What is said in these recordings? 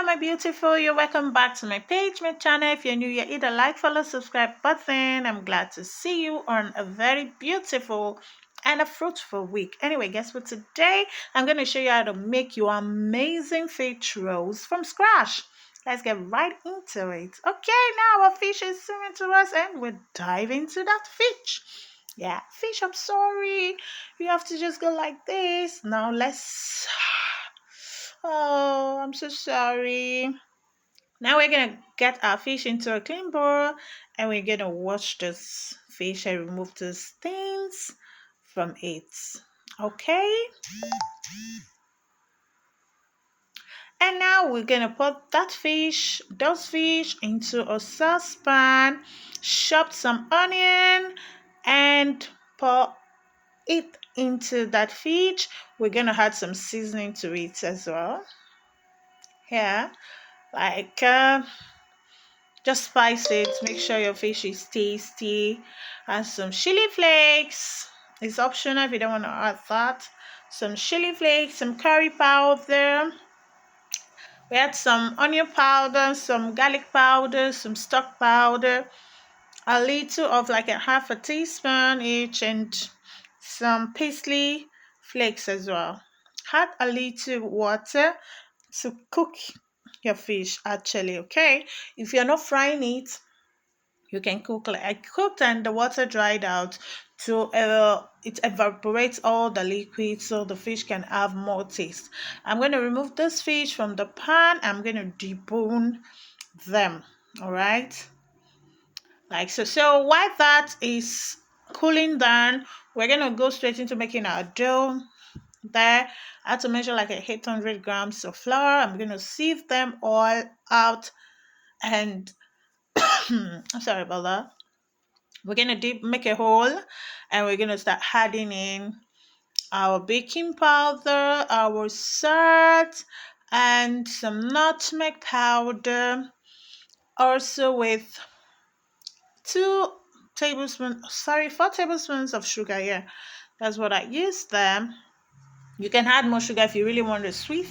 my beautiful, you're welcome back to my page, my channel. If you're new, you hit the like, follow, subscribe button. I'm glad to see you on a very beautiful and a fruitful week. Anyway, guess what? Today I'm going to show you how to make your amazing fish rolls from scratch. Let's get right into it. Okay, now our fish is swimming to us and we're diving into that fish. Yeah, fish, I'm sorry. You have to just go like this. Now let's Oh, I'm so sorry. Now we're gonna get our fish into a clean bowl and we're gonna wash this fish and remove the stains from it. Okay? And now we're gonna put those fish into a saucepan, chop some onion, and pour it into that fish. We're gonna add some seasoning to it as well. Yeah, like just spice it. Make sure your fish is tasty. Add some chili flakes. It's optional if you don't want to add that. Some chili flakes, some curry powder. We add some onion powder, some garlic powder, some stock powder, a little of like a half a teaspoon each, and some paisley flakes as well. Add a little water to cook your fish actually. Okay, if you're not frying it, you can cook like I cooked and the water dried out to it evaporates all the liquid so the fish can have more taste. I'm going to remove this fish from the pan. I'm going to debone them. All right, like so while that is cooling down, we're going to go straight into making our dough. There, I had to measure like 800 grams of flour. I'm going to sieve them all out and I'm sorry about that. We're gonna make a hole and we're gonna start adding in our baking powder, our salt, and some nutmeg powder. Also with 4 tablespoons of sugar. Yeah, that's what I used there. You can add more sugar if you really want the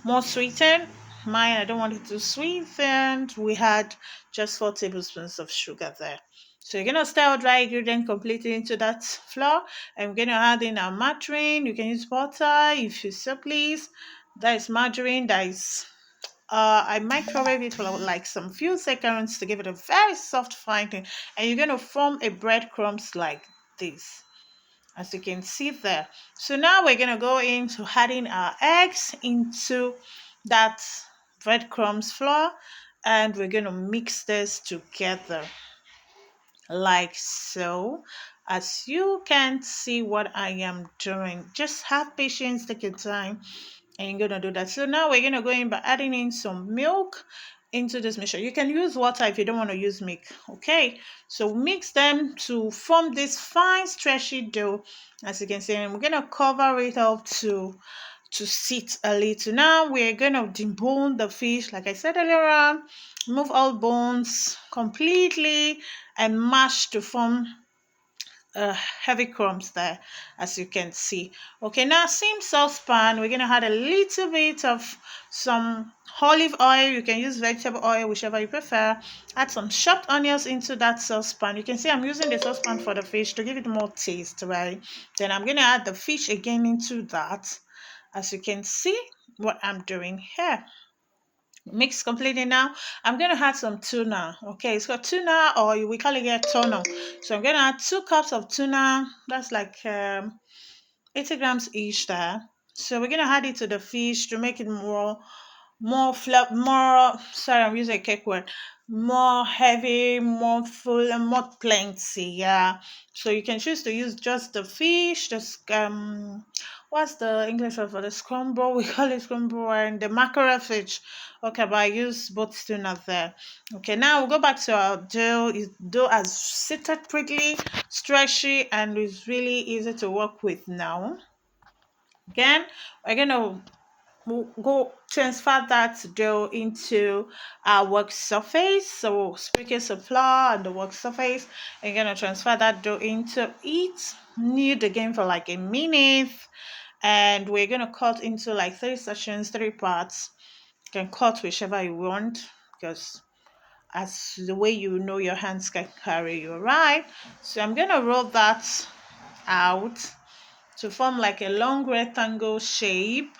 more sweetened. Mine, I don't want it too sweet, and we had just 4 tablespoons of sugar there. So you're gonna stir our dry ingredient completely into that flour, and we're gonna add in our margarine. You can use butter if you so please. That is margarine. That is I microwave it for like some few seconds to give it a very soft fine thing, and you're gonna form a breadcrumbs like this, as you can see there. So now we're going to go into adding our eggs into that breadcrumbs flour, and we're going to mix this together like so. As you can see what I am doing, just have patience, take your time, and you're going to do that. So now we're going to go in by adding in some milk into this mixture. You can use water if you don't want to use milk. Okay, so mix them to form this fine stretchy dough, as you can see, and we're going to cover it up to sit a little. Now we're going to debone the fish like I said earlier on, remove all bones completely and mash to form heavy crumbs there, as you can see. Okay, now same saucepan, we're going to add a little bit of some olive oil. You can use vegetable oil, whichever you prefer. Add some chopped onions into that saucepan. You can see I'm using the saucepan for the fish to give it more taste, right? Then I'm going to add the fish again into that, as you can see what I'm doing here. Mix completely. Now I'm going to add some tuna. Okay, it's got tuna, or we call it here tuna. So I'm going to add 2 cups of tuna. That's like 80 grams each there. So we're going to add it to the fish to make it sorry, I'm using a cake word, more heavy, more full, and more plenty. Yeah, so you can choose to use just the fish, just what's the English word for the scramble? We call it scramble, and the mackerel fish. Okay, but I use both tuna there. Okay, now we'll go back to our dough. Dough has seated pretty stretchy and is really easy to work with now. Again, we're gonna go transfer that dough into our work surface. So sprinkle some flour on the work surface, and you're gonna transfer that dough into it. Knead again for like a minute, and we're gonna cut into like 3 sections, 3 parts. You can cut whichever you want, because as the way you know your hands can carry you, right? So I'm gonna roll that out to form like a long rectangle shape.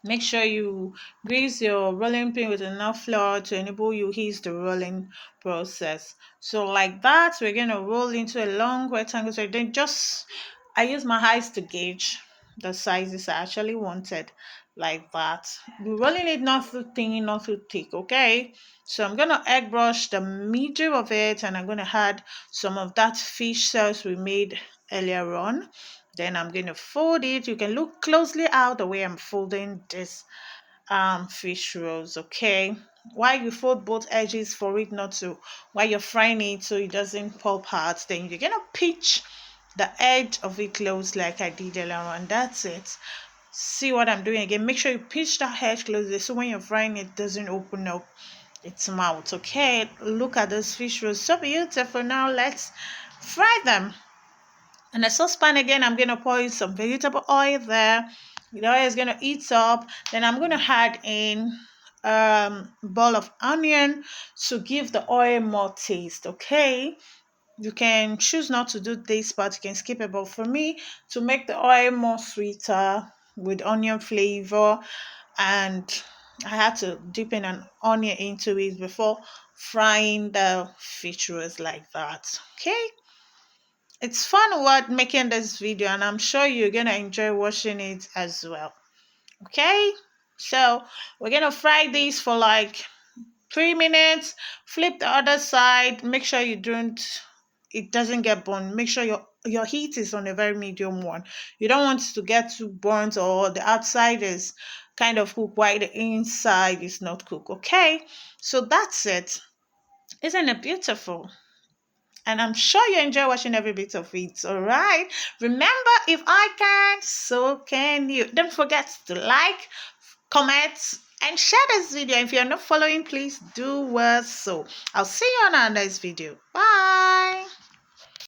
Make sure you grease your rolling pin with enough flour to enable you ease the rolling process. So like that, we're going to roll into a long rectangle. So then I use my eyes to gauge the sizes I actually wanted, like that. We're rolling it not too thin, not too thick, okay? So I'm going to egg brush the middle of it, and I'm going to add some of that fish sauce we made earlier on. Then I'm going to fold it. You can look closely out the way I'm folding this fish rolls, okay? While you fold both edges for it not to, while you're frying it so it doesn't pop apart, then you're gonna pinch the edge of it close like I did earlier on. That's it. See what I'm doing again? Make sure you pinch the edge closely so when you're frying it doesn't open up its mouth, okay? Look at those fish rolls, so beautiful. Now let's fry them. In a saucepan again, I'm going to pour in some vegetable oil there. The oil is going to heat up. Then I'm going to add in ball of onion to give the oil more taste, okay? You can choose not to do this, but you can skip it. But for me, to make the oil more sweeter with onion flavor, and I had to dip in an onion into it before frying the fish rolls like that, okay? It's fun what making this video, and I'm sure you're gonna enjoy watching it as well. Okay, so we're gonna fry this for like 3 minutes. Flip the other side. Make sure it doesn't get burned. Make sure your heat is on a very medium one. You don't want it to get too burnt or the outside is kind of cooked while the inside is not cooked. Okay, so that's it. Isn't it beautiful? And I'm sure you enjoy watching every bit of it. All right. Remember, if I can, so can you. Don't forget to like, comment, and share this video. If you're not following, please do so. I'll see you on our next video. Bye.